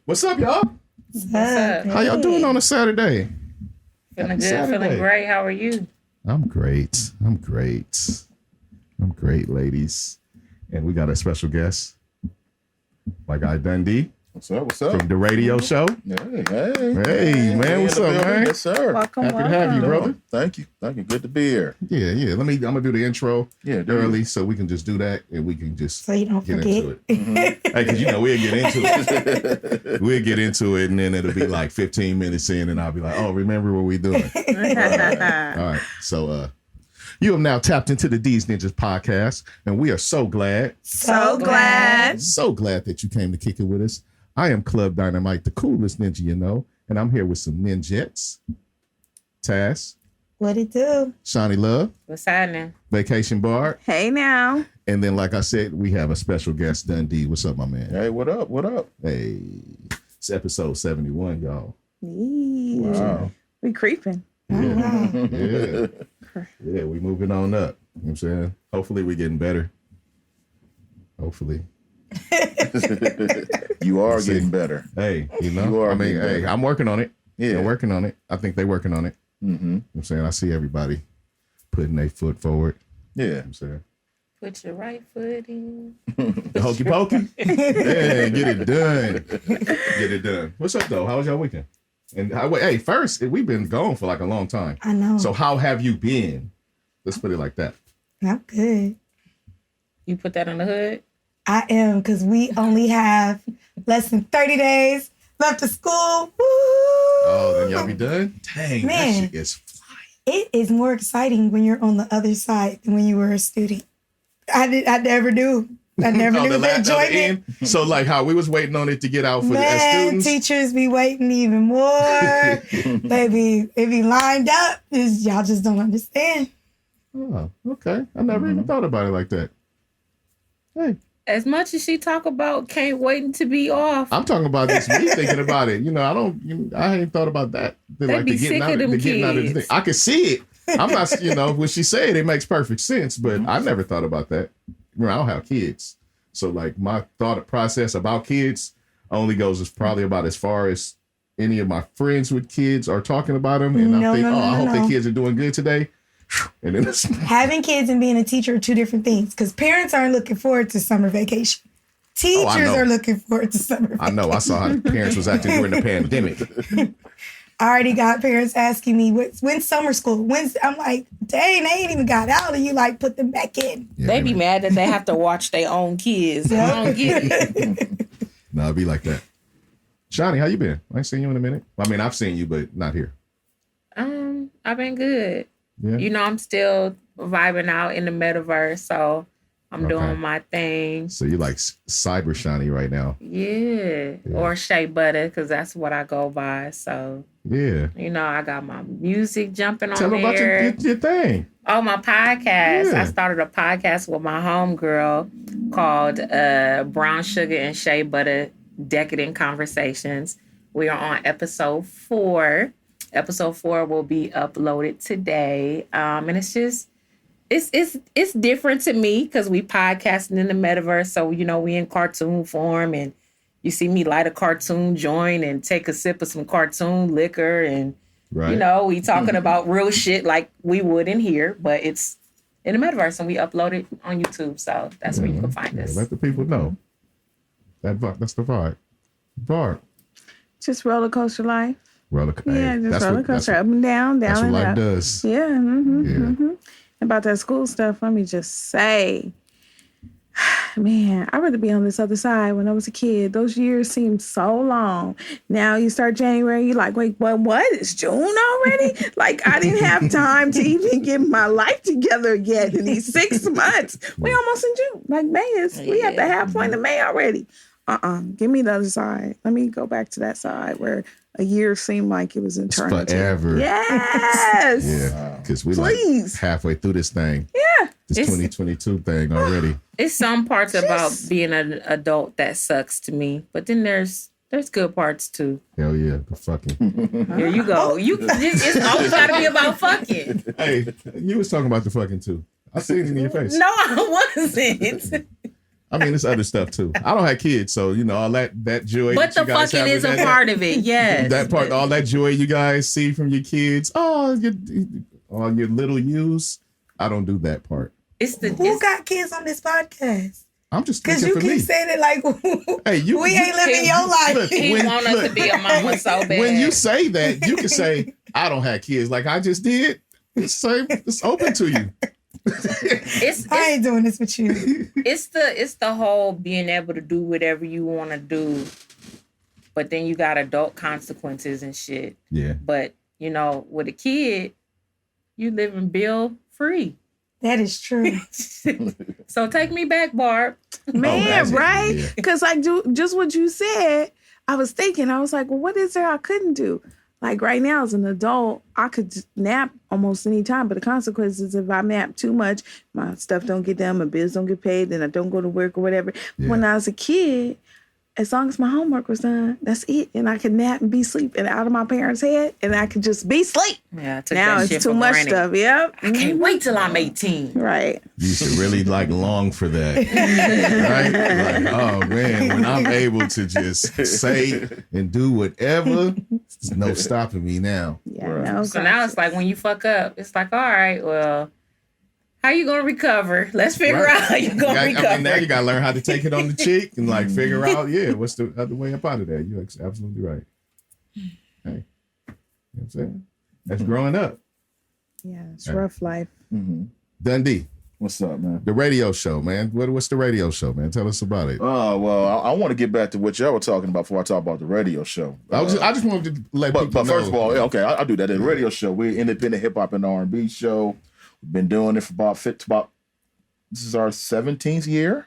What's up, y'all? What's up? How y'all doing on a Saturday? Feeling good, feeling great. How are you? I'm great, ladies. And we got a special guest, my guy Dundee. What's up? From the radio show. Hey, man. What's up, man? Yes, sir. Welcome. Happy to have you, brother. Thank you. Good to be here. Yeah. I'm gonna do the intro early so we can just do that and we can just so you don't get forget. into it. Hey, because we'll get into it. We'll get into it and then it'll be like 15 minutes in and I'll be like, oh, remember what we doing? All right. So you have now tapped into the Deez Ninjas Podcast, and we are so glad that you came to kick it with us. I am Club Dynamite, the coolest ninja you know, and I'm here with some ninjettes. Taz. What it do? Shanni Love. What's happening? Vacation Barb. Hey now. And then, like I said, we have a special guest, Dundee. What's up, my man? Hey, what up? Hey, it's episode 71, y'all. Wow. We creeping. Yeah, we moving on up. You know what I'm saying? Hopefully we getting better. Hopefully. You are getting better. Hey, I'm working on it. Yeah. They're working on it. I think they're working on it. Mm-hmm. You know what I'm saying? I see everybody putting their foot forward. Yeah. You know what I'm saying? Put your right foot in. The hokey pokey. Yeah, get it done. What's up, though? How was your weekend? And first, we've been gone for like a long time. I know. So how have you been? Let's put it like that. I'm good. You put that on the hood? I am, because we only have less than 30 days left of school. Woo! Oh, then y'all be done? Dang, Man, that shit is flying. it is more exciting when you're on the other side than when you were a student. I never knew. I never knew the enjoyment. So like how we was waiting on it to get out for as students. Teachers be waiting even more. They be lined up. Y'all just don't understand. Oh, okay. I never even thought about it like that. Hey. As much as she talk about can't wait to be off. I'm talking about this me thinking about it. I ain't thought about that. They be sick of them kids. I can see it. I'm not, when she said it makes perfect sense, but I never thought about that. I don't have kids. So like my thought process about kids only goes probably about as far as any of my friends with kids are talking about them. And I hope their kids are doing good today. And then having kids and being a teacher are two different things, because parents aren't looking forward to summer vacation. Teachers are looking forward to summer vacation. I know. I saw how the parents was acting during the pandemic. I already got parents asking me, when's summer school? I'm like, dang, they ain't even got out and you like put them back in. Yeah, they be mad that they have to watch their own kids. I don't get it. No, it'd be like that. Shanni, how you been? I ain't seen you in a minute. I mean, I've seen you, but not here. I've been good. Yeah. I'm still vibing out in the metaverse, so I'm doing my thing. So you like cyber Shanni right now? Yeah. Or Shea Butter, because that's what I go by. So yeah, I got my music jumping Tell on me there. about your thing. Oh, my podcast. Yeah. I started a podcast with my homegirl called Brown Sugar and Shea Butter Decadent Conversations. We are on episode 4. Episode 4 will be uploaded today. And it's just, it's different to me because we podcasting in the metaverse. So, we in cartoon form and you see me light a cartoon joint and take a sip of some cartoon liquor. And, we talking about real shit like we would in here, but it's in the metaverse and we upload it on YouTube. So that's where you can find us. Let the people know. That's the vibe. Barb. Just roller coaster life. Roller coaster up and down, that's and what life up. Does. Yeah. About that school stuff, let me just say, man, I'd rather be on this other side. When I was a kid, those years seemed so long. Now you start January, you're like, wait, what? It's June already? Like, I didn't have time to even get my life together yet in these 6 months. We almost in June. Like, we at the half point of May already. Give me the other side. Let me go back to that side where a year seemed like it was eternity. Forever. Yes. Yeah. Because we like halfway through this thing. Yeah. This 2022 thing already. It's some parts about being an adult that sucks to me, but then there's good parts too. Hell yeah, the fucking. Here you go. It's always got to be about fucking. Hey, you was talking about the fucking too. I seen it in your face. No, I wasn't. I mean, it's other stuff too. I don't have kids, so you know all that joy. But that the you guys fucking have is with a part of it. Yes. That part, all that joy you guys see from your kids. Oh, all your little yous. I don't do that part. Who got kids on this podcast? I'm just because speaking you for keep me. saying it like hey, we ain't living your life. Look, He want us to be a mama so bad. When you say that, you can say I don't have kids, like I just did. It's open to you. I ain't doing this with you. It's the whole being able to do whatever you want to do, but then you got adult consequences and shit. Yeah. But you know, with a kid, you living bill free. That is true. So take me back, Barb. Man, right? Yeah. Because like just what you said, I was thinking, I was like, well, what is there I couldn't do? Like right now as an adult, I could just nap almost any time, but the consequences if I nap too much, my stuff don't get done, my bills don't get paid, then I don't go to work or whatever. Yeah. When I was a kid, as long as my homework was done, that's it. And I could nap and be sleeping out of my parents' head, and I could just be sleep. Yeah, I took Now that it's shit too for much granted. stuff. Yep. I can't wait till I'm 18. Right. You should really like long for that, right? Like, oh man, when I'm able to just say and do whatever, there's no stopping me now. Yeah. Right. No, So now it's like when you fuck up, it's like, all right, well, how you gonna recover? Let's figure Right. out how you gonna recover. I mean, now you gotta learn how to take it on the cheek and like figure out, what's the other way up out of that. You're absolutely right. Hey, you know what I'm saying? That's growing up. yeah, it's rough life. Mm-hmm. Dundee, What's up, man? the radio show, man. What's the radio show, man? Tell us about it. Oh, well, I want to get back to what y'all were talking about before I talk about the radio show. I just wanted to let people But know. first of all, okay, I'll do that. The radio show, we're an independent hip hop and R&B show. We've been doing it for about this is our 17th year.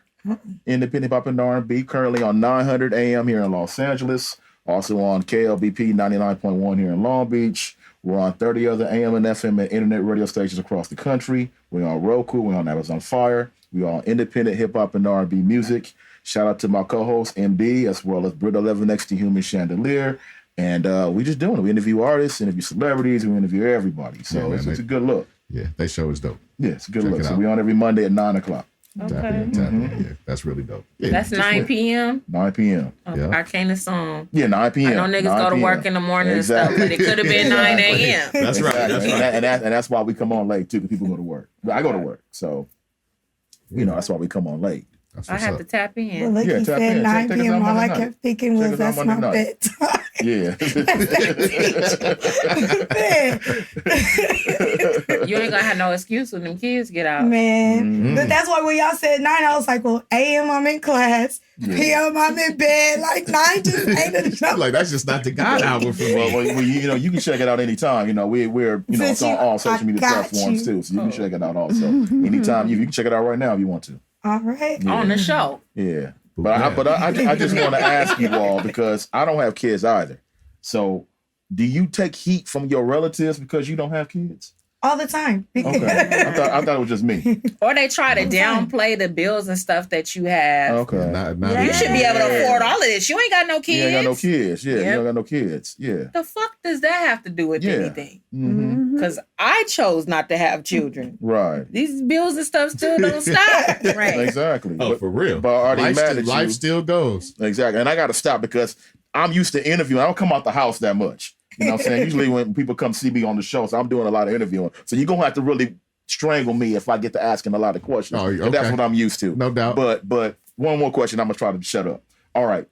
Independent hip hop and R&B, currently on 900 AM here in Los Angeles. Also on KLBP 99.1 here in Long Beach. We're on 30 other AM and FM and internet radio stations across the country. We're on Roku. We're on Amazon Fire. We're on independent hip hop and R&B music. Shout out to my co-host MD as well as Brit 11 Next to Human Chandelier. And we just doing it. We interview artists, interview celebrities, we interview everybody. So Yeah, it's man, a good look. Yeah, that show is dope. Yeah, it's a good Check look. it So out. we on every Monday at 9 o'clock. Tap in. Yeah, that's really dope. Yeah, That's 9 p.m. 9 p.m. Yeah. I can't assume. Yeah, 9 p.m. I know niggas 9 go to p.m. work in the morning Exactly. and stuff, but it could have been 9 a.m. That's right. Exactly. That's right. And that's why we come on late too, because people go to work. I go to work, so that's why we come on late. That's I what's have up. to tap in. Well, look, Yeah, he tap said in. 9 Check us p.m. out All I Monday kept night. thinking was Check us out that's my Monday night. bedtime. Yeah. You ain't gonna have no excuse when them kids get out. Man, but that's why when y'all said 9, I was like, well, AM I'm in class, PM I'm in bed. Like 9 just ain't enough. Like that's just not the God hour for me. Well, you can check it out anytime. We're it's Since on you- all social I media got platforms you. too, so you can check it out also anytime. You can check it out right now if you want to. All right. On the show. Yeah, but I just want to ask you all because I don't have kids either. So, do you take heat from your relatives because you don't have kids? All the time. Okay, I thought it was just me. Or they try to downplay the bills and stuff that you have. Okay, Not You even- should be able to afford all of this. You ain't got no you kids. ain't got no kids. Yeah, Yep. you don't got no kids. Yeah. The fuck does that have to do with Yeah. anything? Mm-hmm. Because I chose not to have children. Right. These bills and stuff still don't stop. Right. Exactly. Oh, for real. But are they mad at life you? still goes. Exactly. And I got to stop because I'm used to interviewing. I don't come out the house that much. You know what I'm saying? Usually when people come see me on the show, so I'm doing a lot of interviewing. So you're going to have to really strangle me if I get to asking a lot of questions. Oh, And that's okay. what I'm used to. No doubt. But one more question, I'm going to try to shut up. All right.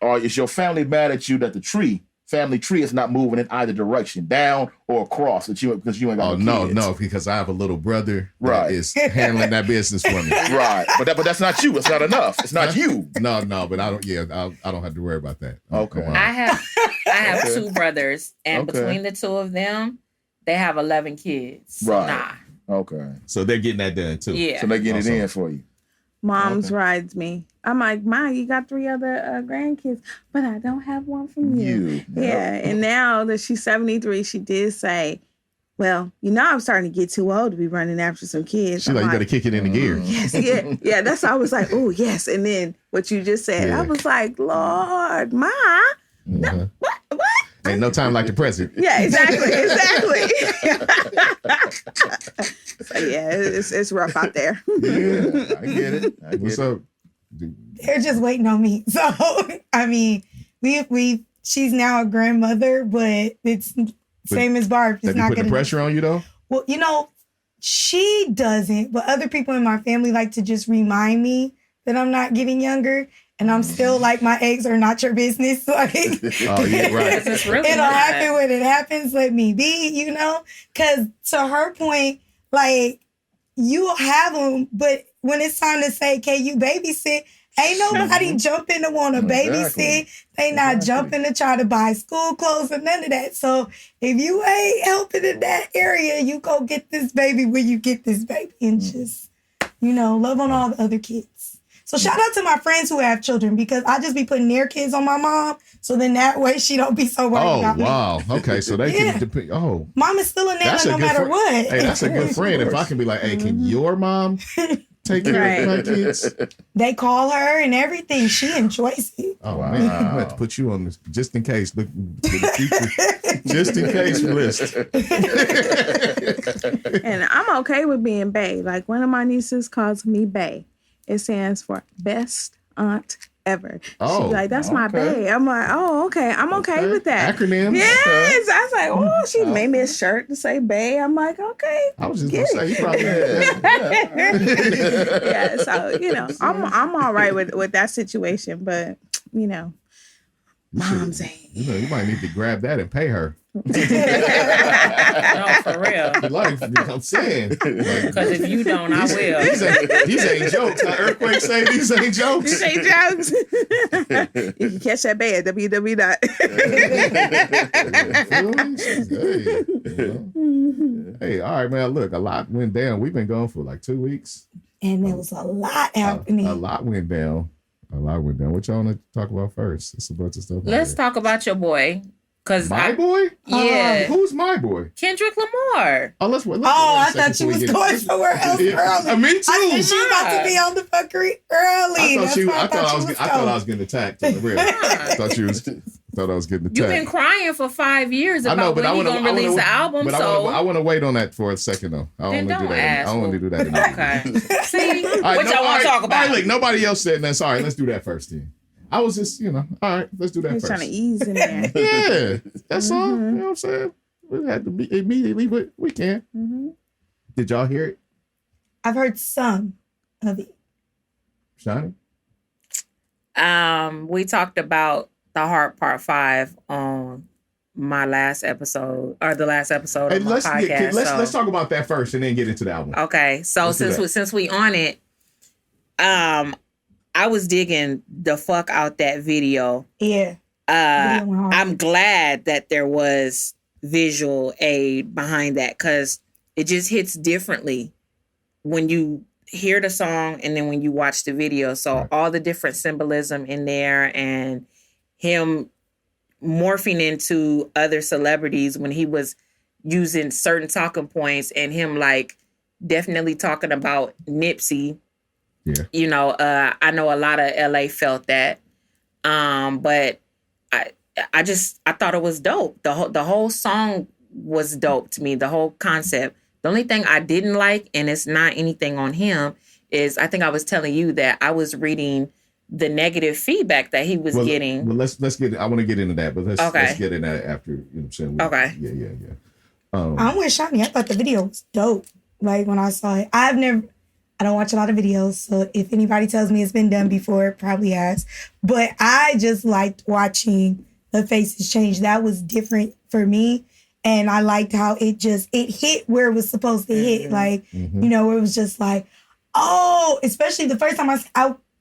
Is your family mad at you that the family tree is not moving in either direction, down or across, because you ain't got Oh no kids? no, because I have a little brother that Right. is handling that business for me. Right. But that's not you. It's not enough. It's not you. No, but I don't. Yeah, I don't have to worry about that. Okay. Come on. I have Okay. 2 brothers, and Okay. between the 2 of them, they have 11 kids. So Right. nah. Okay. So they're getting that done too. Yeah. So they get it Awesome. in for you. Mom's Okay. rides me. I'm like, Ma, you got 3 other grandkids, but I don't have one from you. Yeah. And now that she's 73, she did say, well, I'm starting to get too old to be running after some kids. She's I'm like, you got to kick it in the gear. yes, yeah. That's why I was like, oh, yes. And then what you just said, Yeah. I was like, Lord, Ma, Mhm. what? Ain't no time like the present. Yeah, exactly. So yeah, it's rough out there. Yeah, I get it. What's up? They're just waiting on me. So I mean, she's now a grandmother, but it's same as Barb. It's Have you not put the gonna pressure on you though? Well, she doesn't, but other people in my family like to just remind me that I'm not getting younger. And I'm still like, my eggs are not your business. Like, oh, yeah, right. Really it'll happen when it happens. Let me be, Because to her point, like, you have them, but when it's time to say, can you babysit? Ain't nobody jumping to want to babysit. They not jumping to try to buy school clothes or none of that. So if you ain't helping in that area, you go get this baby when you get this baby and just, love on all the other kids. So shout out to my friends who have children because I just be putting their kids on my mom. So then that way she don't be so worried about me. Oh, wow. Okay, so they can depend. Oh. Mom is still a nana no matter what. Hey, that's a good friend. If I can be like, hey, can your mom take care of my kids? They call her and everything. She enjoys it. Oh, wow. Man, I'm going to have to put you on this just in case. Look, for the future, just in case list. And I'm okay with being bae. Like one of my nieces calls me bae. It stands for best aunt ever. Oh, she's like, that's my bae. I'm like, oh, okay. I'm okay with that. Acronym. Yes. Okay. I was like, oh, she made me a shirt to say bae. I'm like, okay. I was just going to say, you probably yeah. So, I'm all right with that situation, but, mom's ain't. You might need to grab that and pay her. No, for real. Like, I'm saying. Because if you don't, I will. These ain't jokes. How Earthquake say these ain't jokes. These ain't jokes. You can catch that bay at www. Hey, all right, man. Look, a lot went down. We've been going for like 2 weeks. And there was a lot happening. A lot went down. What y'all want to talk about first? It's a bunch of stuff. Let's talk about your boy. My boy? Yeah. Who's my boy? Kendrick Lamar. Oh, let's I thought you was going somewhere else early. Me too. I think she about to be on the fuckery early. I thought I was getting attacked on the real. I thought I was getting attacked. You've been crying for 5 years about when you're going to release the album. But I want to wait on that for a second, though. I don't want to do that anymore. Okay. See? What y'all want to talk about? All right, look, nobody else said that. Sorry, let's do that first then. I was just, all right, let's do that first. Trying to ease in there. Yeah, that's all. You know what I'm saying? We had to be immediately, but we can. Mm-hmm. Did y'all hear it? I've heard some of it. Shanni? We talked about the Heart Part 5 on my last episode, or the last episode of my podcast. Let's talk about that first and then get into the album. Okay, so since we on it, I was digging the fuck out that video. Yeah. I'm glad that there was visual aid behind that because it just hits differently when you hear the song and then when you watch the video. So all the different symbolism in there and him morphing into other celebrities when he was using certain talking points and him like definitely talking about Nipsey. Yeah. I know a lot of LA felt that. But I thought it was dope. The whole song was dope to me, the whole concept. The only thing I didn't like, and it's not anything on him, is I think I was telling you that I was reading the negative feedback that he was getting. Well, let's get. I want to get into that, but let's get into that after. You know what I'm saying? Okay. Yeah. I'm with Shanni. I thought the video was dope. Like when I saw it, I don't watch a lot of videos, so if anybody tells me it's been done before, it probably has. But I just liked watching the faces change. That was different for me. And I liked how it hit where it was supposed to hit. Like, where it was just like, oh, especially the first time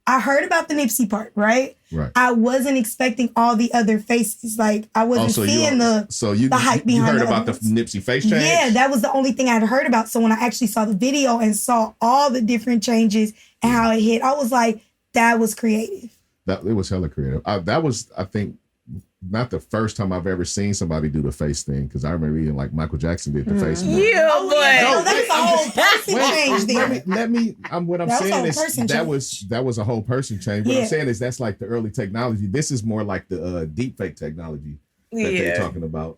I heard about the Nipsey part, right? Right. I wasn't expecting all the other faces. Like, I wasn't seeing the hype behind you heard the about the Nipsey face change? Yeah, that was the only thing I'd heard about. So when I actually saw the video and saw all the different changes and how it hit, I was like, that was creative. It was hella creative. That was, I think, not the first time I've ever seen somebody do the face thing, because I remember reading like Michael Jackson did the face. Yeah, that's a whole person change there. What I'm saying is that was a whole person change. What I'm saying is that's like the early technology. This is more like the deep fake technology that they're talking about.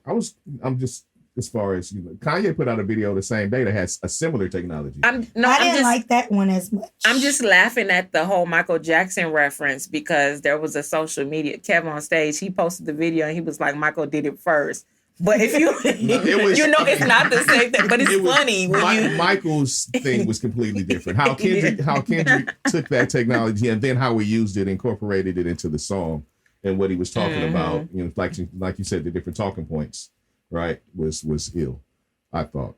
as far as Kanye put out a video the same day that has a similar technology. I didn't like that one as much. I'm just laughing at the whole Michael Jackson reference because there was a social media Kevin on stage. He posted the video and he was like, Michael did it first. But if you, it's not the same thing. But it's funny when Michael's thing was completely different. How Kendrick took that technology and then how he used it, incorporated it into the song, and what he was talking about. Like you said, the different talking points, right? Was ill. I thought.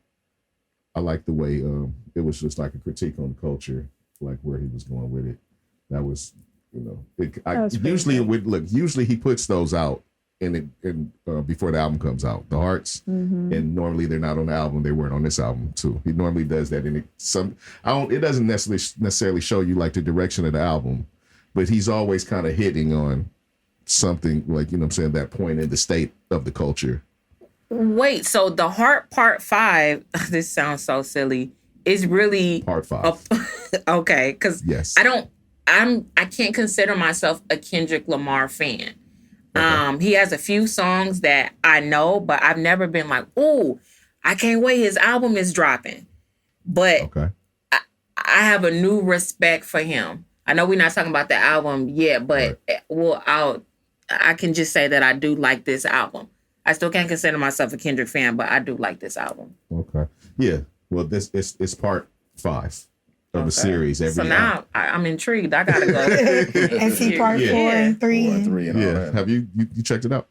I liked the way it was just like a critique on the culture, like where he was going with it. That was, usually he puts those out. And before the album comes out, the hearts, and normally they're not on the album. They weren't on this album too. He normally does that, and it doesn't necessarily show you like the direction of the album, but he's always kind of hitting on something like that point in the state of the culture. Wait, so the Heart Part 5? This sounds so silly. Is really Part 5? Okay, because yes, I can't consider myself a Kendrick Lamar fan. He has a few songs that I know, but I've never been like, "Oh, I can't wait, his album is dropping." But I have a new respect for him. I know we're not talking about the album yet, but I can just say that I do like this album. I still can't consider myself a Kendrick fan, but I do like this album. Okay. Yeah. Well, this it's part 5 of the series. So now I'm intrigued. I gotta go and see part 4 and 3. And all that. Have you checked it out?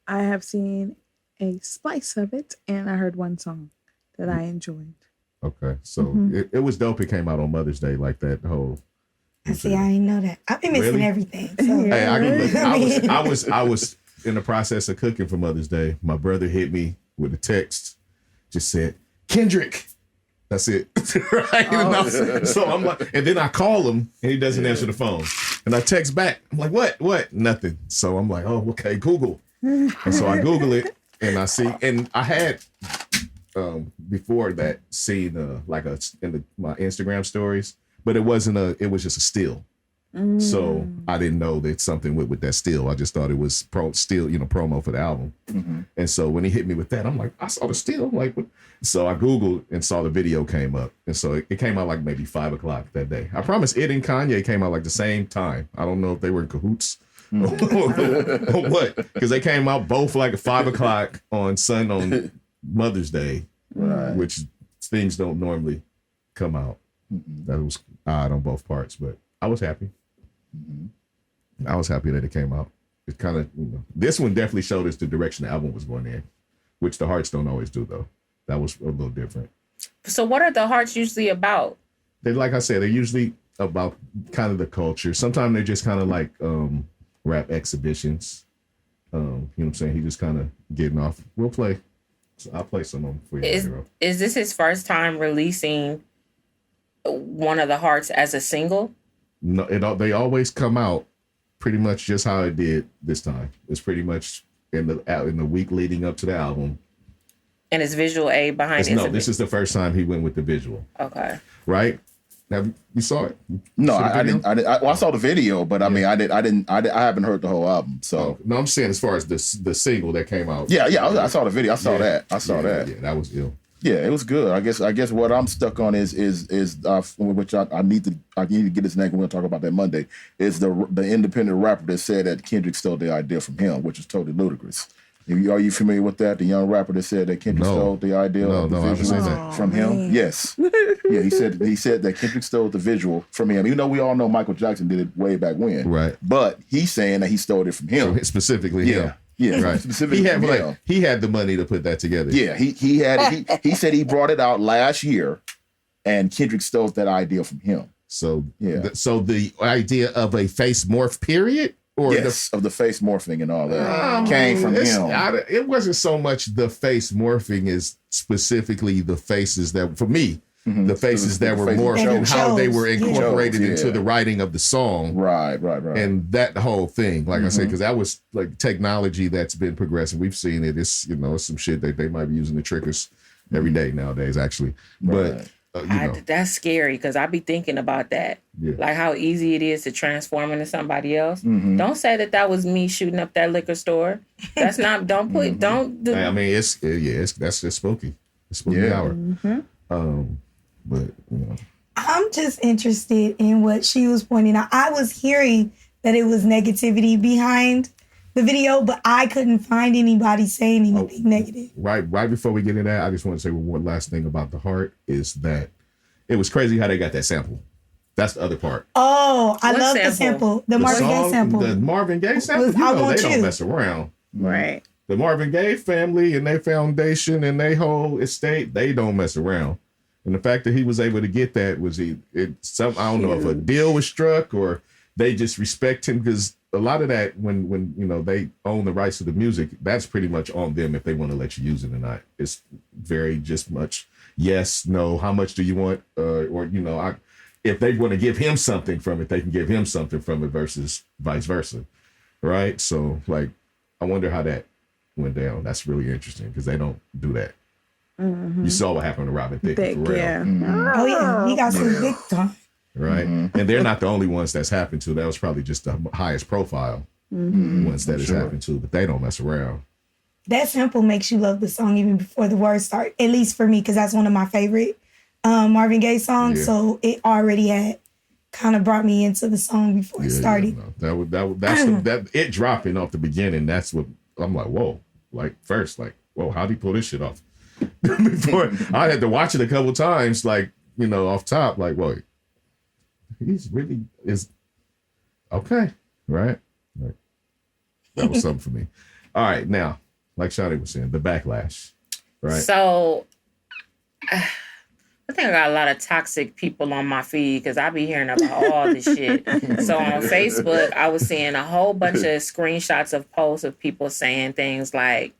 I have seen a slice of it, and I heard one song that I enjoyed. Okay, so it was dope. It came out on Mother's Day, like that whole. I didn't know that. I've been missing everything. So. Hey, I was in the process of cooking for Mother's Day. My brother hit me with a text, just said, "Kendrick." That's it. Right? So I'm like, and then I call him and he doesn't answer the phone. And I text back. I'm like, what? Nothing. So I'm like, oh, okay, Google. And so I Google it and I see, and I had before that seen my Instagram stories, but it was just a still. So I didn't know that something with that still. I just thought it was promo for the album. And so when he hit me with that, I'm like, I saw the still. I'm like, what? So I Googled and saw the video came up. And so it came out like maybe 5:00 that day. I promise it and Kanye came out like the same time. I don't know if they were in cahoots or what, because they came out both like at 5:00 on Mother's Day, which things don't normally come out. That was odd on both parts, but I was happy. I was happy that it came out. It kind of, this one definitely showed us the direction the album was going in, which the Hearts don't always do, though. That was a little different. So what are the Hearts usually about? Like I said, they're usually about kind of the culture. Sometimes they're just kind of like rap exhibitions. You know what I'm saying? He just kind of getting off. We'll play. So I'll play some of them for you. Is this his first time releasing one of the Hearts as a single? No, they always come out pretty much just how it did this time. It's pretty much in the week leading up to the album. And his visual aid behind it? No, this is the first time he went with the visual. Okay. Right? Have you saw it? No, I didn't. I saw the video, but I mean, I haven't heard the whole album. So no, I'm saying as far as the single that came out. Yeah, I saw the video. I saw that. Yeah, that was ill. Yeah, it was good. I guess what I'm stuck on is which I need to get his name. We're gonna talk about that Monday. Is the independent rapper that said that Kendrick stole the idea from him, which is totally ludicrous. Are you familiar with that? The young rapper that said that Kendrick stole the idea of the visual from him? Yes. Yeah, he said that Kendrick stole the visual from him. We all know Michael Jackson did it way back when. Right. But he's saying that he stole it from him. Specifically him. Yeah, right. Specifically he had the money to put that together. Yeah, he had he said he brought it out last year and Kendrick stole that idea from him. So so the idea of a face morph period? Or of the face morphing and all that came from him. It wasn't so much the face morphing as specifically the faces that, for me, the faces that were morphed and how they were incorporated into the writing of the song. Right. And that whole thing, like I said, because that was like technology that's been progressing. We've seen it. It's, it's some shit that they might be using to trick us every day nowadays, actually. Right. But That's scary because I be thinking about that. Yeah. Like how easy it is to transform into somebody else. Mm-hmm. Don't say that was me shooting up that liquor store. That's not. Don't put. Don't. Do, I mean, it's that's just spooky. It's spooky hour. But I'm just interested in what she was pointing out. I was hearing that it was negativity behind the video, but I couldn't find anybody saying anything negative. Right before we get into that, I just want to say one last thing about the heart is that it was crazy how they got that sample. That's the other part. Oh, I What love sample? the sample. The Marvin Gaye sample. The Marvin Gaye sample. I Want They You. don't mess around. Right. The Marvin Gaye family and their foundation and their whole estate, they don't mess around. And the fact that he was able to get that I don't know if a deal was struck or they just respect him, because a lot of that when they own the rights to the music, that's pretty much on them if they want to let you use it or not. It's very just much yes, no, how much do you want, if they want to give him something from it, they can give him something from it versus vice versa, right? So like, I wonder how that went down. That's really interesting because they don't do that. Mm-hmm. You saw what happened to Robin Thicke, for real. Yeah. Oh yeah, he got some big time. Right? Mm-hmm. And they're not the only ones that's happened to. That was probably just the highest profile ones that has happened to, but they don't mess around. That sample makes you love the song even before the words start, at least for me, because that's one of my favorite Marvin Gaye songs. Yeah. So it already had kind of brought me into the song before it started. That it dropping off the beginning. That's what I'm like. Whoa! Like first, like whoa! How'd he pull this shit off? Before I had to watch it a couple times, like off top, like whoa, he's really is okay, right? Like, that was something for me. All right, now, like Shanni was saying, the backlash, right? So, I think I got a lot of toxic people on my feed because I be hearing about all this shit. So on Facebook, I was seeing a whole bunch of screenshots of posts of people saying things like,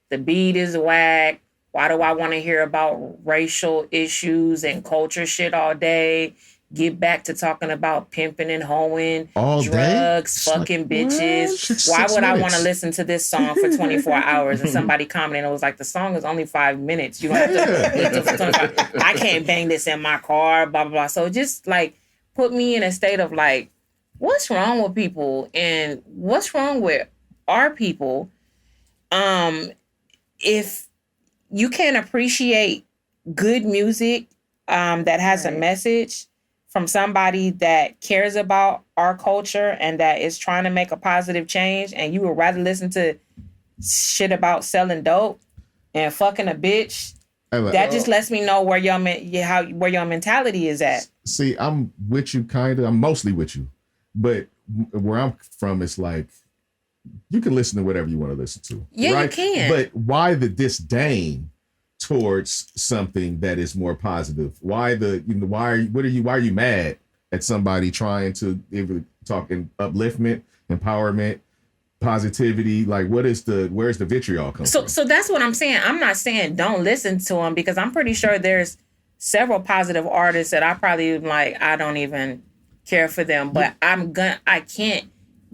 the beat is whack. Why do I want to hear about racial issues and culture shit all day? Get back to talking about pimping and hoeing, all drugs, day? fucking bitches. Why would I want to listen to this song for 24 hours? And somebody commented, it was like, the song is only 5 minutes. You don't have to listen for 25. I can't bang this in my car, blah, blah, blah. So just like put me in a state of like, what's wrong with people and what's wrong with our people? If you can't appreciate good music that has a message from somebody that cares about our culture and that is trying to make a positive change, and you would rather listen to shit about selling dope and fucking a bitch, that just lets me know where your mentality is at. See, I'm with you, kind of. I'm mostly with you, but where I'm from, it's like you can listen to whatever you want to listen to. Yeah, right? you can. But why the disdain towards something that is more positive? Why why are you mad at somebody trying to talk in upliftment, empowerment, positivity? Like, where's the vitriol come from? So that's what I'm saying. I'm not saying don't listen to them, because I'm pretty sure there's several positive artists that I probably like, I don't even care for them, but I can't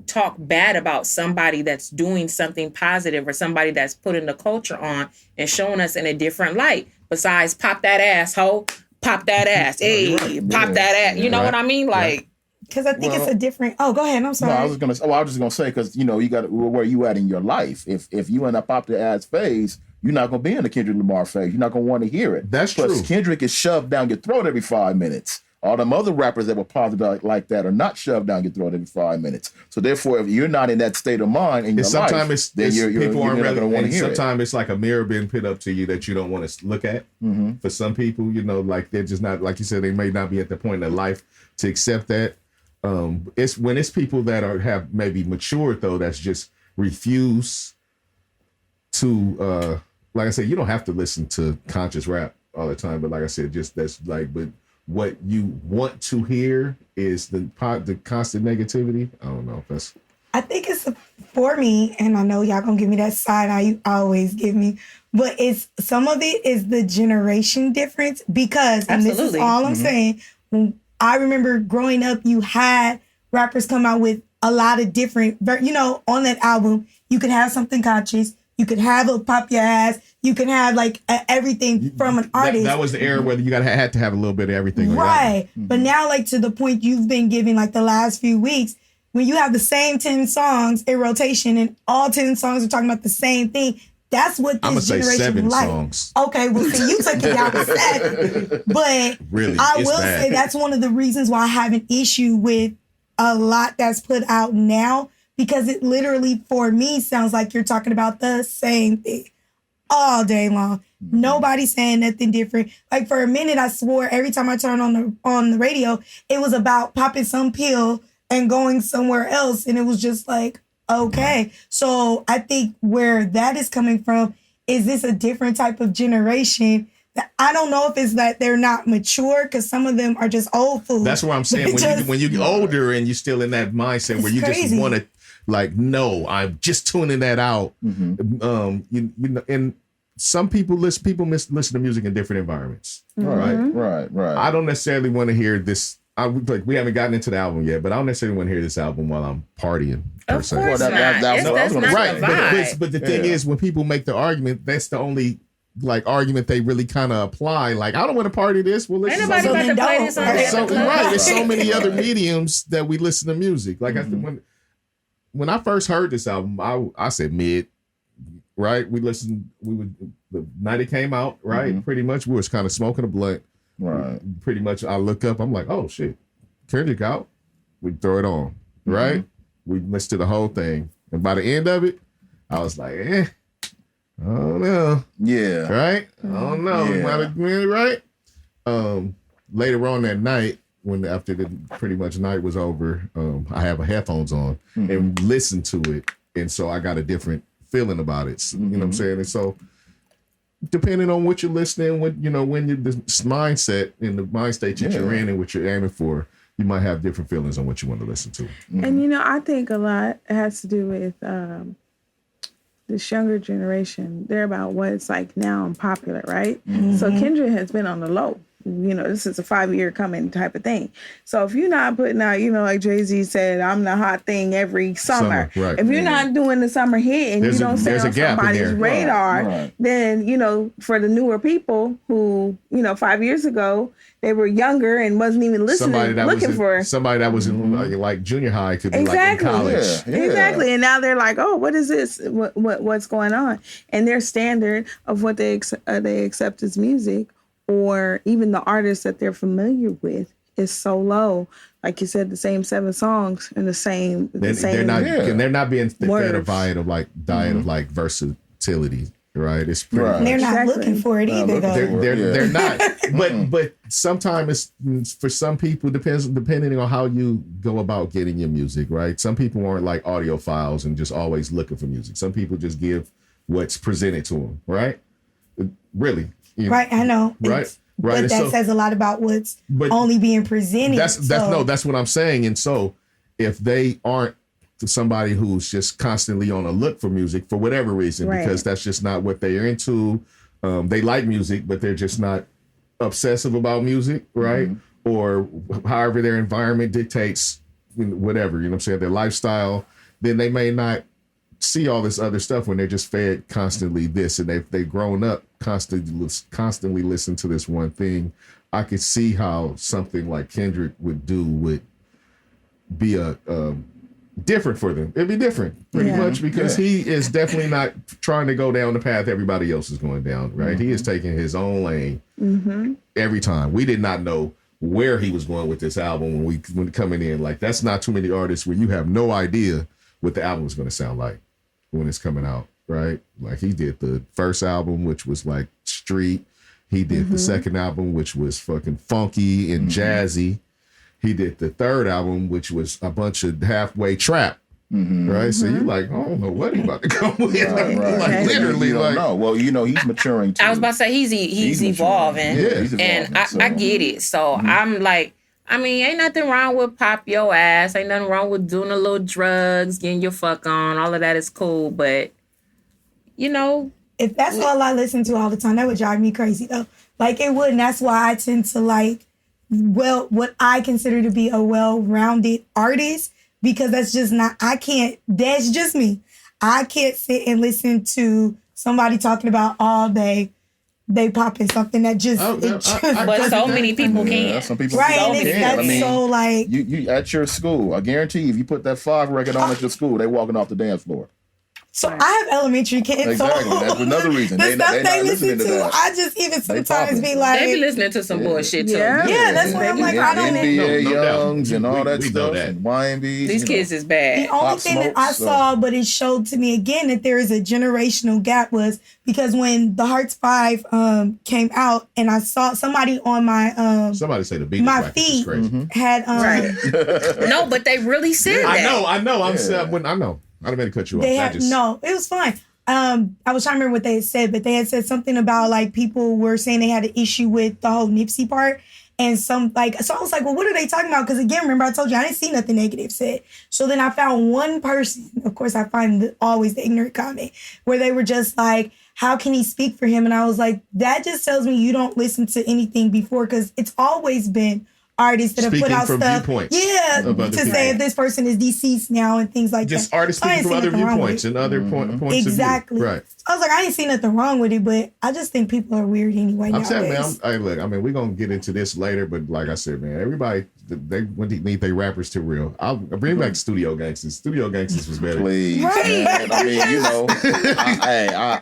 talk bad about somebody that's doing something positive or somebody that's putting the culture on and showing us in a different light besides pop that ass, ho, pop that ass, hey, pop that ass. You know what I mean? Like, because I think it's a different. Oh, go ahead. I'm sorry. No, I was just gonna say, because you got where you at in your life. If you in a pop the ass phase, you're not gonna be in the Kendrick Lamar phase. You're not gonna want to hear it. That's true. Plus, Kendrick is shoved down your throat every 5 minutes. All them other rappers that were positive like that are not shoved down your throat every 5 minutes. So therefore, if you're not in that state of mind in your life, then you're not going to want to hear it. Sometimes it's like a mirror being put up to you that you don't want to look at. Mm-hmm. For some people, like they're just not, like you said, they may not be at the point in their life to accept that. It's when it's people that have maybe matured though, that's just refuse to, like I said, you don't have to listen to conscious rap all the time, but like I said, just that's like, but what you want to hear is the constant negativity. I don't know if that's. I think it's for me, and I know y'all gonna give me that side eye you always give me, but it's some of it is the generation difference, because, and this is all I'm saying, when I remember growing up, you had rappers come out with a lot of different, on that album, you could have something conscious, You could have a pop your ass. You can have like everything from an artist. That was the era where you had to have a little bit of everything. Right. But now, like, to the point you've been giving, like, the last few weeks, when you have the same 10 songs in rotation and all 10 songs are talking about the same thing, that's what this generation 7 like. songs. Okay, well, see, you took it down to 7. But really, I will say that's one of the reasons why I have an issue with a lot that's put out now, because it literally, for me, sounds like you're talking about the same thing all day long. Nobody's saying nothing different. Like, for a minute, I swore every time I turned on the radio, it was about popping some pill and going somewhere else. And it was just like, okay. So I think where that is coming from is this a different type of generation that I don't know if it's that they're not mature, because some of them are just old fools. That's what I'm saying. When you get older and you're still in that mindset where you just want to, like, no, I'm just tuning that out. And some people listen to music in different environments. Right. I don't necessarily want to hear this. We haven't gotten into the album yet, but I don't necessarily want to hear this album while I'm partying. Of course not. That's not right. the vibe. But the thing is, when people make the argument, that's the only argument they really kind of apply. Like, I don't want to party this. Well, listen. Ain't nobody about to play this on the club. Right. There's so many other mediums that we listen to music. Like, when I first heard this album, I said mid. Right. The night it came out. Right. Pretty much, we was kind of smoking a blunt. Right. Pretty much, I look up. I'm like, oh shit, Kendrick out. We throw it on. Right. We listened to the whole thing, and by the end of it, I was like, I don't know. Yeah. Right. I don't know. Yeah. Might have been right. Later on that night, after the pretty much night was over, I have headphones on and listened to it, and so I got a different feeling about it. You know what I'm saying? And so, depending on what you're listening, when you're the mindset and the mind state that you're in and what you're aiming for, you might have different feelings on what you want to listen to. And I think a lot has to do with this younger generation. They're about what's like now and popular, right? So Kendrick has been on the low. This is a 5-year coming type of thing. So if you're not putting out, like Jay-Z said, I'm the hot thing every summer. Right. If you're not doing the summer hit and you don't stay on somebody's radar, then, for the newer people who, 5 years ago, they were younger and wasn't even listening, looking for somebody that was in like junior high, could be like in college. Yeah. Exactly. And now they're like, oh, what is this? What's going on? And their standard of what they accept as music, or even the artists that they're familiar with, is so low. Like you said, the same 7 songs and the same. They're not being fed a diet of like versatility, right? It's pretty. Right. They're not looking for it either, though. They're not. But sometimes it's for some people depending on how you go about getting your music, right? Some people aren't like audiophiles and just always looking for music. Some people just give what's presented to them, right? Really. Right, I know. Right. But that says a lot about what's only being presented. That's what I'm saying. And so if they aren't somebody who's just constantly on a look for music for whatever reason, because that's just not what they're into. They like music, but they're just not obsessive about music, right? Or however their environment dictates, whatever, you know what I'm saying, their lifestyle, then they may not see all this other stuff when they're just fed constantly this, and they've grown up constantly listen to this one thing. I could see how something like Kendrick would be a different for them. It'd be different pretty much, because he is definitely not trying to go down the path everybody else is going down, right? He is taking his own lane every time. We did not know where he was going with this album when coming in. Like, that's not too many artists where you have no idea what the album is going to sound like when it's coming out, right? Like, he did the first album, which was like street. He did the second album, which was fucking funky and jazzy. He did the third album, which was a bunch of halfway trap, right? So you're like, I don't know what he's about to come with. Right. Like, literally, you don't know. Well, he's maturing too. I was about to say he's evolving. Yeah, he's evolving. And I get it. So I'm like, ain't nothing wrong with pop your ass. Ain't nothing wrong with doing a little drugs, getting your fuck on. All of that is cool. But, if that's all I listen to all the time, that would drive me crazy, though. Like, it would. And that's why I tend to like, what I consider to be a well-rounded artist, because that's just not, that's just me. I can't sit and listen to somebody talking about all day. They popping something that just, but so many people can. Some people right, can. and that's so like you at your school. I guarantee you, if you put that 5 record on at your school, they walking off the dance floor. So I have elementary kids. Exactly. So That's another reason. The stuff they they not listen listening to that. I just even sometimes be like, they be listening to some bullshit too. Yeah, that's what I'm like. I don't NBA No Youngs and all that we stuff. know that. And YMBs. These kids is bad. The only thing that I saw, but it showed to me again that there is a generational gap was because when the Hearts 5 came out and I saw somebody on my somebody say the beat my is feed crazy. had No, but they really said that. I know. I'm saying I know. I didn't mean to cut you off. they had no, it was fine. I was trying to remember what they had said, but they had said something about like people were saying they had an issue with the whole Nipsey part. And some like, so I was like, well, what are they talking about? Because again, remember I told you I didn't see nothing negative said. So then I found one person, of course I find always the ignorant comment, where they were just like, how can he speak for him? And I was like, that just tells me you don't listen to anything before, because it's always been artists that have put out stuff. To say if this person is deceased now and things like just that. artists speaking from other viewpoints and other points exactly. of view. Right. I was like, I ain't seen nothing wrong with it, but I just think people are weird anyway. I'm telling you, look, I mean, we're gonna get into this later, but like I said, man, everybody they need their rappers to real. I'll bring back Studio Gangsters. Studio Gangsters was better. Please. Right. I mean, you know,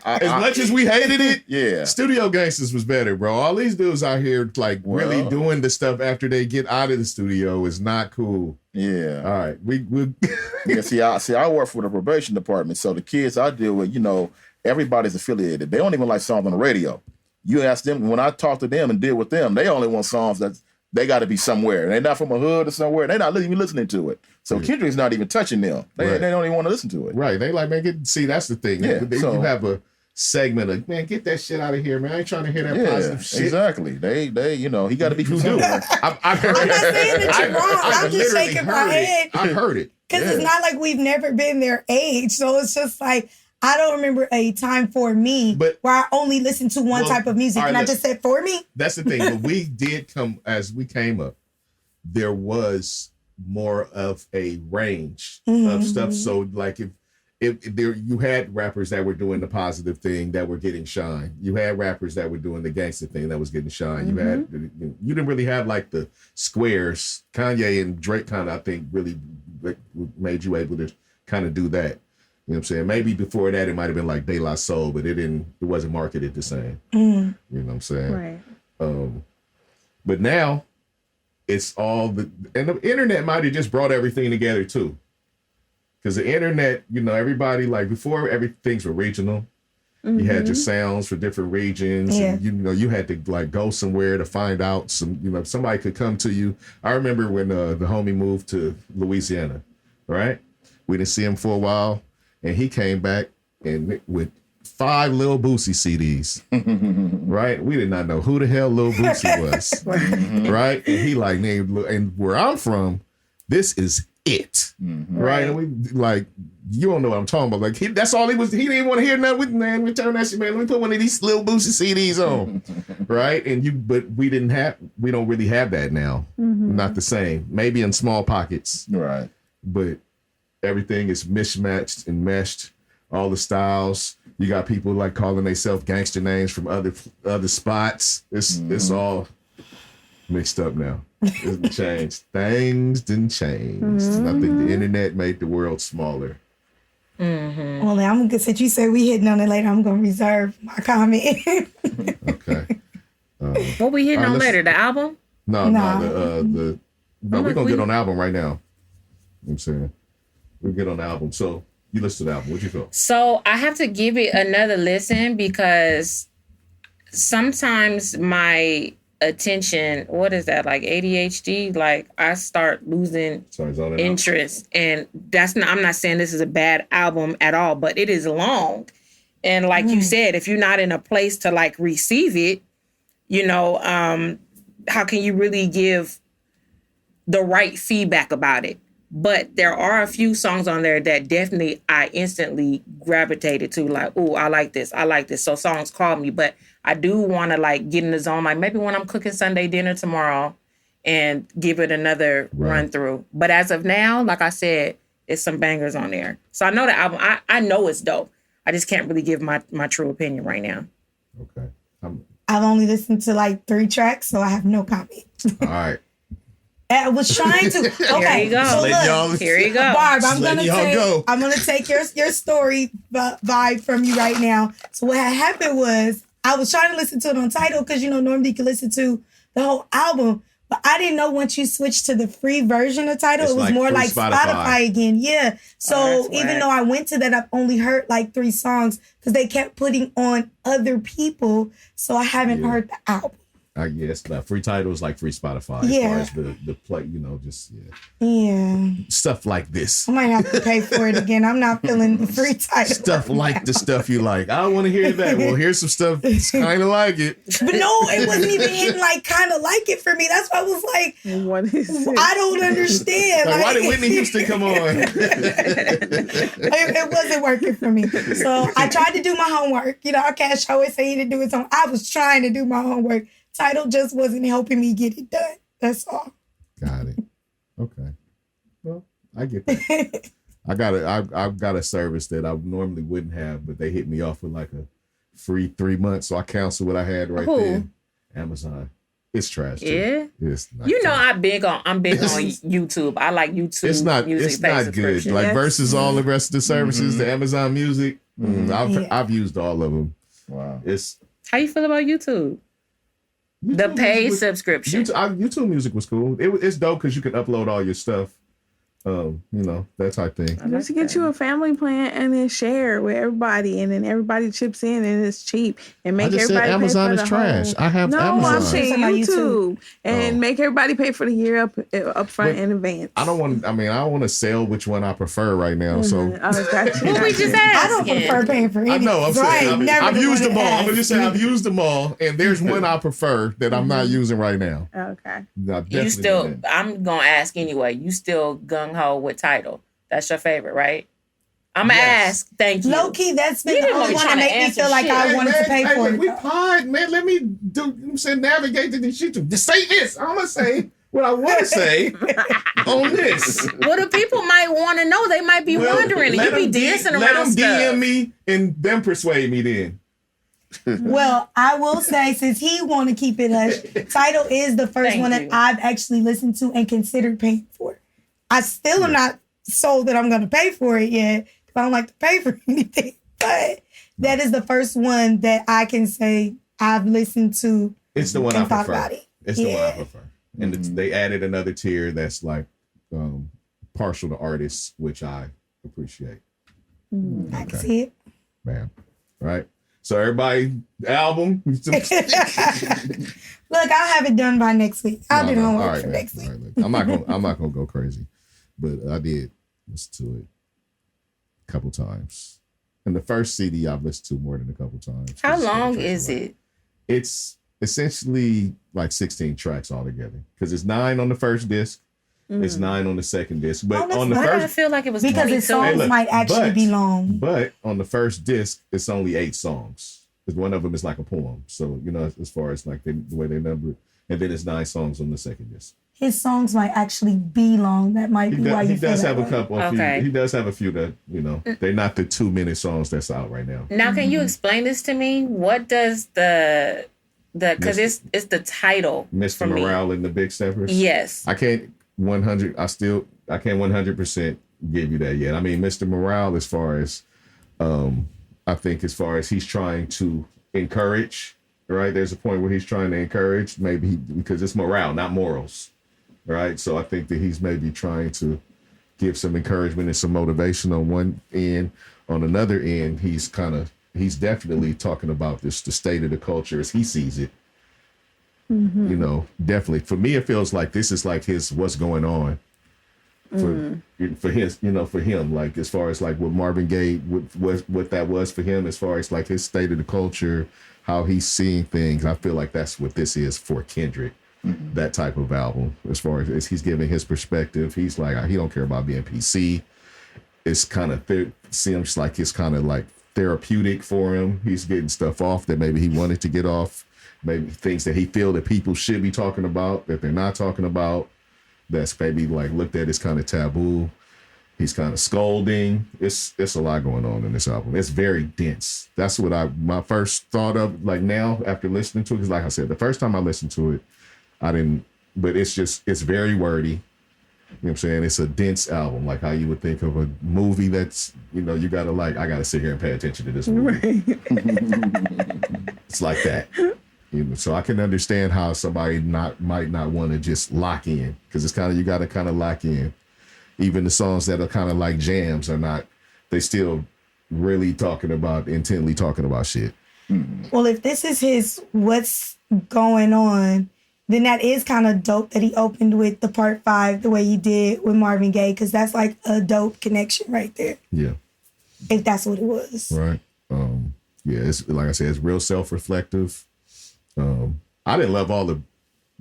as much as we hated it, yeah, Studio Gangsters was better, bro. All these dudes out here like really doing the stuff after they get out of the studio is not cool. Yeah. All right. We yeah. I work for the probation department, so the kids I deal with, you know, everybody's affiliated. They don't even like songs on the radio. You ask them, when I talk to them and deal with them, they only want songs that they got to be somewhere. They're not from a hood or somewhere. They're not even listening to it. So Kendrick's not even touching them. They don't even want to listen to it. Right. They like, man, see, that's the thing. Yeah, you have a segment of, man, get that shit out of here, man. I ain't trying to hear that positive shit. Exactly. They, you know, he got to be from somewhere. I've heard I'm not saying that you're wrong. I'm just shaking my head. I've heard it. Because it's not like we've never been their age. So it's just like, I don't remember a time for me where I only listened to one type of music. And I just said for me. That's the thing. But we did as we came up, there was more of a range of stuff. So like if there you had rappers that were doing the positive thing that were getting shine. You had rappers that were doing the gangster thing that was getting shine. You didn't really have like the squares. Kanye and Drake kind of, I think, really made you able to kind of do that. You know what I'm saying? Maybe before that it might have been like De La Soul, but it wasn't marketed the same. You know what I'm saying? Right. But now it's all and the internet might have just brought everything together too. Because the internet, you know, everybody, like before everything's were regional. You had your sounds for different regions. Yeah. And, you know, you had to like go somewhere to find out somebody could come to you. I remember when the homie moved to Louisiana, right? We didn't see him for a while. And he came back and with 5 Lil Boosie CDs, right? We did not know who the hell Lil Boosie was, right? And he like named, and where I'm from, this is it, right? And we like, you don't know what I'm talking about. Like that's all he was. He didn't want to hear nothing with, man. We turn that shit, man. Let me put one of these Lil Boosie CDs on, right? But we don't really have that now. Not the same. Maybe in small pockets, right? But everything is mismatched and meshed. All the styles. You got people like calling themselves gangster names from other spots. It's all mixed up now. It's changed. Things didn't change. And I think the internet made the world smaller. Well, I'm gonna since you say we hitting on it later, I'm gonna reserve my comment. Okay. What we hitting on later? The album? No, we're gonna get on the album right now. You know what I'm saying? We'll get on the album. So you listen to the album. What you feel? So I have to give it another listen because sometimes my attention, what is that, like ADHD? Like I start losing interest. And I'm not saying this is a bad album at all, but it is long. And like you said, if you're not in a place to like receive it, you know, how can you really give the right feedback about it? But there are a few songs on there that definitely I instantly gravitated to, like, oh, I like this. So songs call me, but I do want to like get in the zone, like maybe when I'm cooking Sunday dinner tomorrow and give it another run through. But as of now, like I said, it's some bangers on there. So I know the album. I know it's dope. I just can't really give my true opinion right now. Okay. I've only listened to like 3 tracks, so I have no comment. All right. I was trying to. Okay, Here you go. so look, Here you go. Barb, I'm gonna take your story vibe from you right now. So what had happened was I was trying to listen to it on Tidal because normally you can listen to the whole album, but I didn't know once you switched to the free version of Tidal, it was like more free like Spotify again. Yeah. So that's even whack. though I went to that, I've only heard like 3 songs because they kept putting on other people, so I haven't heard the album. I guess free Tidal is like free Spotify as far as the play, just stuff like this. I might have to pay for it again. I'm not feeling the free Tidal. Stuff like the stuff you like. I want to hear that. Well, here's some stuff that's kind of like it. But no, it wasn't even hitting like kind of like it for me. That's why I was like, What is it? I don't understand. Like, why did Whitney Houston come on? It wasn't working for me. So I tried to do my homework. Cash always say he didn't do his homework. I was trying to do my homework. Tidal just wasn't helping me get it done. That's all. Got it. Okay. Well, I get that. I've got a service that I normally wouldn't have, but they hit me off with like a free 3 months, so I canceled what I had right there. Amazon. It's trash too. Yeah. It's not I'm big on YouTube. I like YouTube. It's not music good. subscription. Like versus all the rest of the services, the Amazon Music. I've used all of them. Wow. How you feel about YouTube? The paid subscription. YouTube Music was cool. It's dope because you can upload all your stuff. That type thing. Just get you a family plan and then share with everybody, and then everybody chips in, and it's cheap, and make everybody pay Amazon for is the trash. whole. I have Amazon. I'm saying YouTube, and Oh. make everybody pay for the year up front in advance. I don't want to sell which one I prefer right now. So What we just I don't asking? prefer paying for anything. I know. I'm saying I've used them all. I'm gonna just say I've used. used them all, and there's one I prefer that I'm not using right now. Okay. You still? I'm gonna ask anyway. You still gung ho with Tidal? That's your favorite, right? I'm gonna ask. Thank you. Low key, that's been You the didn't only want one to to make me answer feel like shit. I wanted to pay for it. We pod, man. Let me do. I'm saying navigate to this shit. Just say this. I'm gonna say what I want to say on this. Well, the people might want to know. They might be wondering. You be dancing Let around them DM stuff. me and them persuade me then. Well, I will say, since he want to keep it hush, Tidal is the first Thank one you. that I've actually listened to and considered paying for. I still am not sold that I'm going to pay for it yet. I don't like to pay for anything, but that is the first one that I can say I've listened to. It's the one and I thought prefer. about it. It's the one I prefer. And they added another tier that's like partial to artists, which I appreciate. I can see it. Man. Right? So everybody, album. Look, I'll have it done by next week. I'll do the homework for man. next week. All right, look. I'm not gonna go crazy. But I did listen to it a couple times. And the first CD I've listened to more than a couple times. How long is it? It's essentially like 16 tracks altogether. Because it's 9 on the first disc. It's 9 on the second disc. But that's on the Why do I first, feel like it was Because 22? his songs look, might actually but- be long. but on the first disc, it's only 8 songs. Because one of them is like a poem. So, as far as like the way they number it. And then it's 9 songs on the second disc. His songs might actually be long. That might be why you He feel does that have a way. couple. Okay. He does have a few that, they're not the 2-minute songs that's out right now. Now, can you explain this to me? What does the because it's the title Mr. for me. Morale and the Big Steppers. Yes. I can't 100% give you that yet. I mean, Mr. Morale, as far as I think as far as he's trying to encourage, right? There's a point where he's trying to encourage, because it's morale, not morals. Right. So I think that he's maybe trying to give some encouragement and some motivation on one end. On another end, he's definitely talking about the state of the culture as he sees it. Definitely. For me, it feels like this is like his what's going on for him, like as far as like what Marvin Gaye, what that was for him, as far as like his state of the culture, how he's seeing things. I feel like that's what this is for Kendrick. That type of album, as far as he's giving his perspective. He's like, he don't care about being PC. It's kind of seems like it's kind of like therapeutic for him. He's getting stuff off that maybe he wanted to get off, maybe things that he feel that people should be talking about that they're not talking about, that's maybe like looked at as kind of taboo. He's kind of scolding. It's a lot going on in this album. It's very dense. That's what my first thought of, like, now after listening to it, because like I said, the first time I listened to it, I didn't, but it's very wordy. You know what I'm saying? It's a dense album, like how you would think of a movie that's, you know, you gotta I gotta sit here and pay attention to this movie. Right. It's like that. You know, so I can understand how somebody might not want to just lock in, because it's kind of, you gotta kind of lock in. Even the songs that are kind of like jams are not, they still really intently talking about shit. Well, if this is his what's going on, then that is kind of dope that he opened with the part 5 the way he did with Marvin Gaye, because that's like a dope connection right there. Yeah. If that's what it was. Right. Yeah, it's like I said, it's real self-reflective. I didn't love all the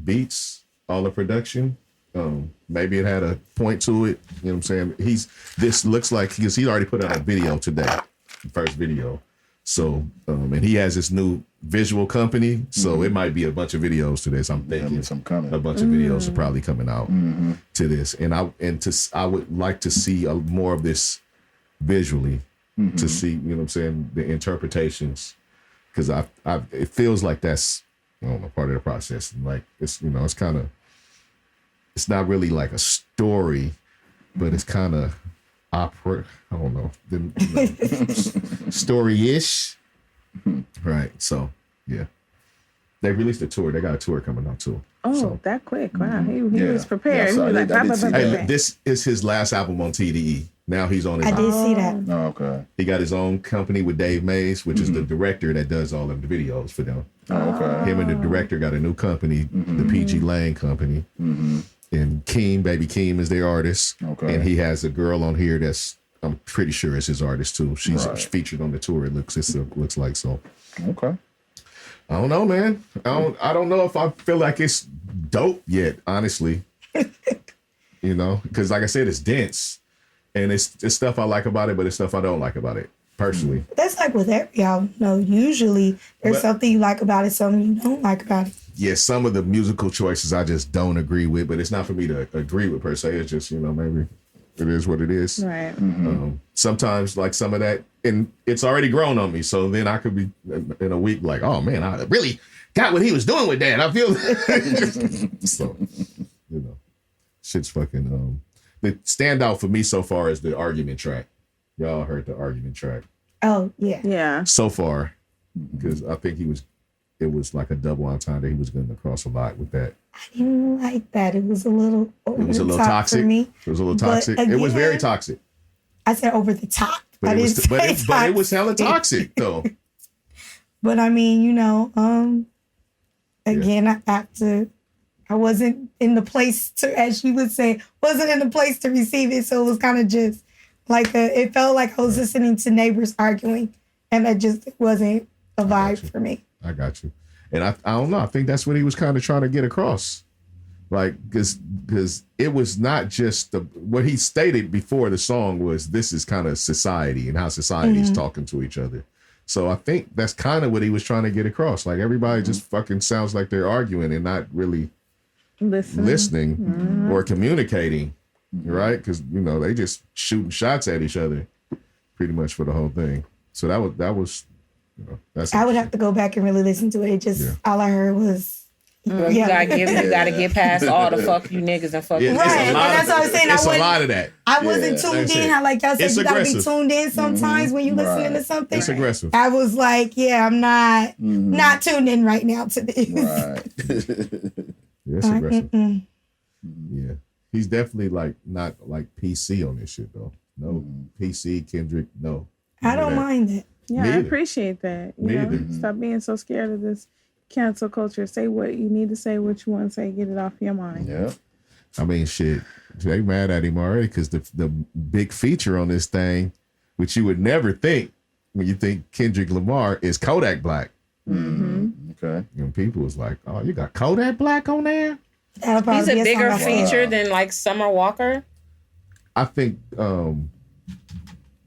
beats, all the production. Maybe it had a point to it. You know what I'm saying? This looks like, because he already put out a video today, the first video. So, and he has this new visual company. So it might be a bunch of videos to this. I'm thinking a bunch of videos are probably coming out to this. And I would like to see more of this visually, to see, you know what I'm saying, the interpretations. Because it feels like that's, I don't know, part of the process. Like, it's, you know, it's kind of, it's not really like a story, but it's kind of opera. I don't know, story-ish, right? So yeah, they released a tour. They got a tour coming out too. Oh, so that quick! Wow, he was prepared. He was like, hey, this is his last album on TDE. Now he's on his own. I did see that. Oh, okay. He got his own company with Dave Mays, which is the director that does all of the videos for them. Oh, okay. Him and the director got a new company, the PG Lane company. And Baby Keem is their artist. Okay. And he has a girl on here that's, I'm pretty sure is his artist too. She's featured on the tour. It looks like so. Okay. I don't know, man. I don't know if I feel like it's dope yet, honestly. You know, because like I said, it's dense, and it's stuff I like about it, but it's stuff I don't like about it personally. That's like with every album. No, usually there's something you like about it, something you don't like about it. Yeah, some of the musical choices I just don't agree with, but it's not for me to agree with per se. It's just, you know, maybe it is what it is. Right. Sometimes like some of that, and it's already grown on me. So then I could be in a week like, oh man, I really got what he was doing with that. I feel so, you know, shit's fucking, the standout for me so far is the argument track. Y'all heard the argument track. Oh, yeah. Yeah. So far, because I think it was like a double entendre. He was getting across a lot with that. I didn't like that. It was a little over the top toxic for me. It was a little toxic. Again, it was very toxic. I said over the top. But it was hella toxic though. But I mean, you know, again, I wasn't in the place to, as you would say, wasn't in the place to receive it. So it was kind of just like it felt like I was listening to neighbors arguing, and that just wasn't a vibe for me. I got you. And I don't know. I think that's what he was kind of trying to get across. Like, because it was not just what he stated before the song was, this is kind of society and how society's talking to each other. So I think that's kind of what he was trying to get across. Like, everybody just fucking sounds like they're arguing and not really listening or communicating, right? Because, you know, they just shooting shots at each other pretty much for the whole thing. So that was you know, that's I would have to go back and really listen to it. It just all I heard was you gotta get past all the fuck you niggas and fuck you. Right, and that's what I was saying. It's a lot of that. I wasn't tuned in. How like y'all said, you gotta be tuned in sometimes when you listening to something. It's aggressive. I was like, I'm not tuned in right now to this. Right. It's aggressive. Yeah, he's definitely like not like PC on this shit though. No PC Kendrick. No, I don't mind it. Yeah, I appreciate that. You know, stop being so scared of this cancel culture. Say what you need to say, what you want to say, get it off your mind. Yeah. I mean, shit, they mad at him already because the big feature on this thing, which you would never think when you think Kendrick Lamar, is Kodak Black. Okay. And people was like, oh, you got Kodak Black on there? He's a bigger feature than like Summer Walker. I think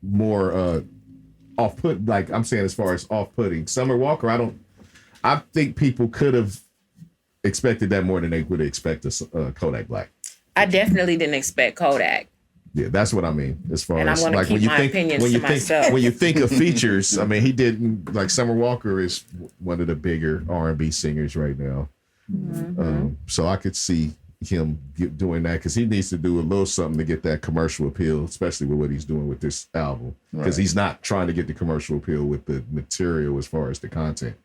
more off-put, like I'm saying as far as off-putting. Summer Walker, I think people could have expected that more than they would expect a Kodak Black. I definitely didn't expect Kodak. Yeah, that's what I mean. As far And I'm as gonna like keep when you my think opinions when you to think myself. when you think of features, I mean, he did like Summer Walker is one of the bigger R&B singers right now. So I could see him doing that because he needs to do a little something to get that commercial appeal, especially with what he's doing with this album. Because he's not trying to get the commercial appeal with the material as far as the content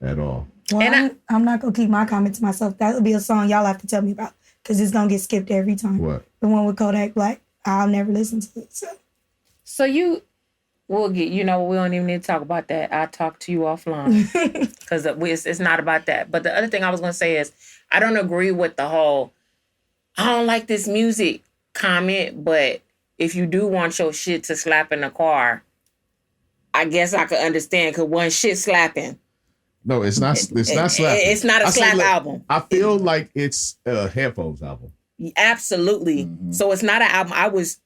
at all. Well, And I'm not gonna keep my comment to myself. That would be a song y'all have to tell me about because it's gonna get skipped every time. What? The one with Kodak Black. I'll never listen to it. So We'll get, we don't even need to talk about that. I'll talk to you offline because it's not about that. But the other thing I was going to say is I don't agree with the whole, I don't like this music comment, but if you do want your shit to slap in the car, I guess I could understand because one shit slapping. No, it's not. It's not slapping. It's not a slap album. I feel like it's a headphones album. Absolutely. So it's not an album. I was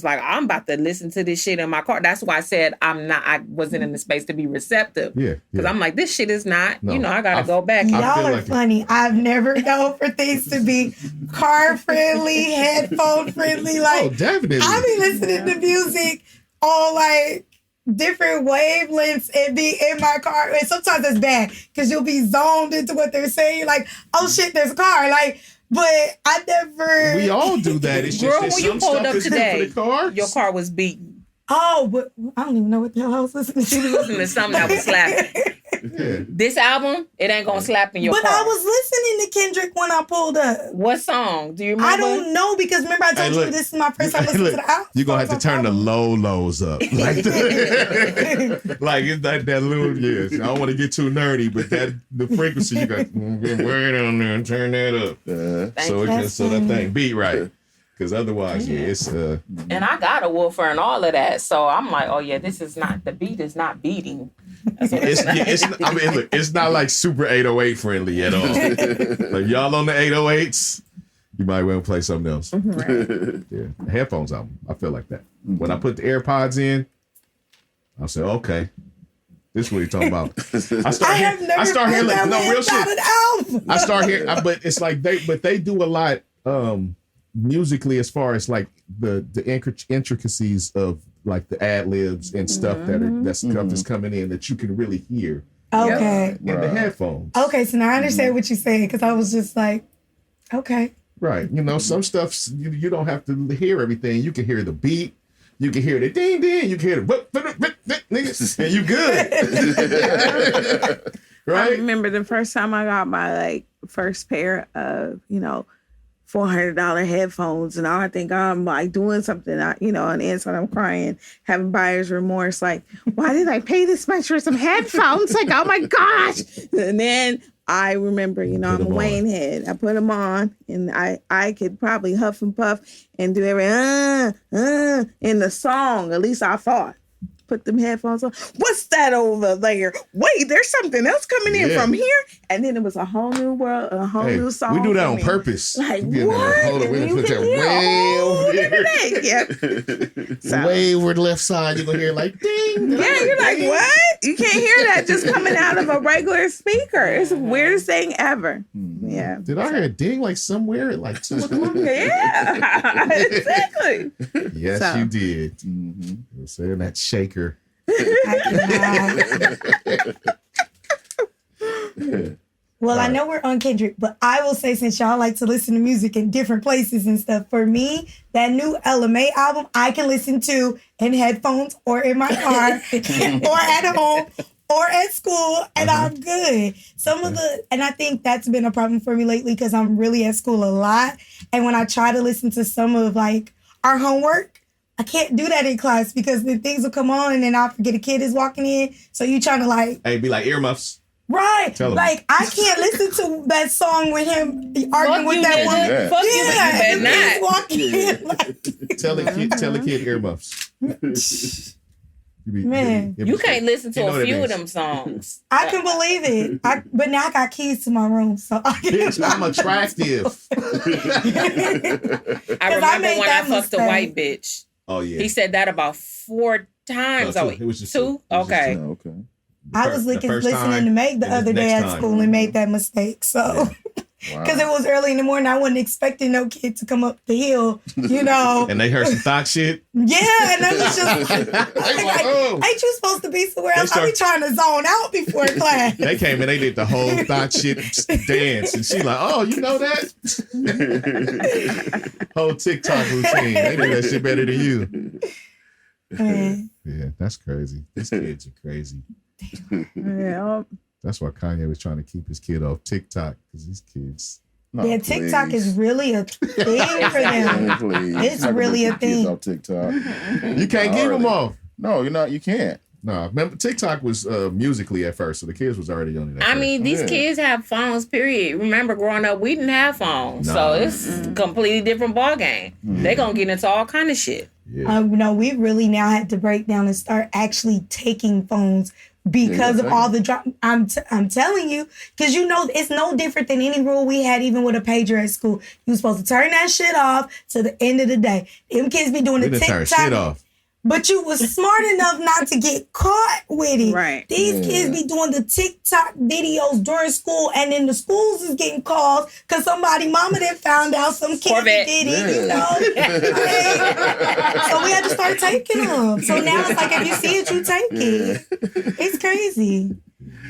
like, I'm about to listen to this shit in my car. That's why I said I wasn't in the space to be receptive. Yeah. Because I'm like, this shit is not, No, I gotta go back. y'all feel are like funny. I've never known for things to be car friendly, headphone friendly. Oh, Like definitely. I be listening to music on like different wavelengths and be in my car. And sometimes it's bad because you'll be zoned into what they're saying. Like, oh shit, there's a car. Like, but I never. We all do that. It's just Girl, that when you some pulled stuff up is good today, for the car. your car was beaten. Oh, but I don't even know what the hell I was listening to. Listening to something that was slapping. Yeah. This album, it ain't gonna slap in your But car. I was listening to Kendrick when I pulled up. What song? Do you remember? I don't know because remember I told Hey, look, you this is my first time listening to the album. You're going to have to turn the lows up. Like, like it's like that little, yes. I don't want to get too nerdy, but the frequency, you got to get way down there and turn that up. So that thing beat right. Because otherwise, it's... And I got a woofer and all of that. So I'm like, oh yeah, the beat is not beating. I mean, look, it's not like super 808 friendly at all. Like y'all on the 808s, you might want to play something else. Yeah, headphones album. I feel like that. When I put the AirPods in, I say, okay, this is what you're talking about. I start hearing like, no real shit. I start hearing, but it's like they do a lot musically as far as like the intricacies of like the ad libs and stuff that's coming in that you can really hear. Okay. In the headphones. Okay, so now I understand what you're saying because I was just like, okay. Right. Some stuff you don't have to hear everything. You can hear the beat. You can hear the ding ding. You can hear the niggas, and you good. Right. I remember the first time I got my first pair of $400 headphones, and I think I'm like doing something, on the inside I'm crying, having buyer's remorse. Like, why did I pay this much for some headphones? Like, oh my gosh! And then I remember, I'm a Wayne head. I put them on, and I could probably huff and puff and do every in the song. At least I thought. Put them headphones on. What's that over there? Wait, there's something else coming in from here. And then it was a whole new world, a whole new song. We do that on purpose. Like, what? Hold on, we put that way over there. Yep. Way over the left side, you're going to hear like ding. Yeah, you're like, what? You can't hear that just coming out of a regular speaker. It's the weirdest thing ever. Yeah. Did I hear a ding like somewhere at like 2 o'clock? Yeah, exactly. Yes, you did. You're saying that shaker. Well, I know we're on Kendrick, but I will say, since y'all like to listen to music in different places and stuff, for me, that new LMA album, I can listen to in headphones or in my car or at home or at school, and I'm good. And I think that's been a problem for me lately because I'm really at school a lot. And when I try to listen to some of our homework, I can't do that in class because then things will come on and then I'll forget a kid is walking in. So you trying to Hey, be like earmuffs. Right. I can't listen to that song with him arguing with that woman. Fuck you, better not. Walking Tell the kid earmuffs. Man, you can't listen to a few of them songs. I can believe it. But now I got keys to my room, so Bitch, I'm attractive. I remember when I fucked a white bitch. Oh yeah. He said that about 4 times. No, it was just 2? Okay. Okay. I was listening to Meg the other day at school and made that mistake. So because it was early in the morning. I wasn't expecting no kid to come up the hill, you know. And they heard some thought shit. Yeah, and I was just ain't you supposed to be somewhere else? I be trying to zone out before class. They came and they did the whole thought shit dance, and she like, oh, you know that? Whole TikTok routine. They do that shit better than you. Yeah, that's crazy. These kids are crazy. Yeah. That's why Kanye was trying to keep his kid off TikTok, because these kids. Yeah, TikTok is really a thing for them. It's really a thing. Off TikTok. You can't keep them off. No, you're not. You can't. No, remember TikTok was musically at first, so the kids was already on it. I mean, these kids have phones. Period. Remember, growing up, we didn't have phones, so it's a completely different ball game. They gonna get into all kind of shit. Yeah. No, we really now had to break down and start actually taking phones because of all the drop. I'm telling you, because you know it's no different than any rule we had even with a pager at school. You were supposed to turn that shit off to the end of the day. Them kids be doing the TikTok. Turn shit off. But you was smart enough not to get caught with it. Right. These kids be doing the TikTok videos during school, and then the schools is getting calls because somebody mama then found out some kid did it, you know? So we had to start taking them. So now it's like, if you see it, you take it. It's crazy.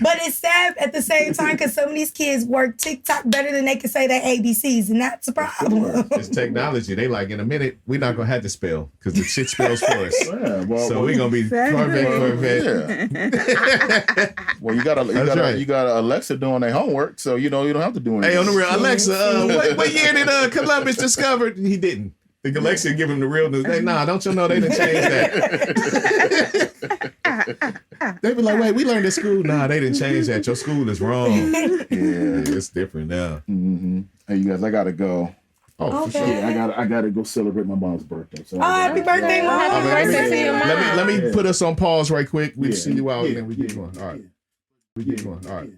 But it's sad at the same time because some of these kids work TikTok better than they can say their ABCs, and that's a problem. It's technology. They like, in a minute, we're not going to have to spell because the shit spells for us. Yeah, so we're going to be Corvette. Yeah. Well, you got Alexa doing their homework, so you don't have to do anything. Hey, on the real, Alexa, what year did Columbus discover? He didn't. The Alexa give him the real news. Hey, nah, don't you know they didn't change that? They be like, wait, we learned at school. Nah, they didn't change that. Your school is wrong. Yeah, it's different now. Mm-hmm. Hey, you guys, I gotta go. Oh, for sure. Yeah, I gotta go celebrate my mom's birthday. So happy birthday, Mom. Happy birthday to your mom. Let me put us on pause right quick. We'll see you out and then we get going. All right. We get going. All right.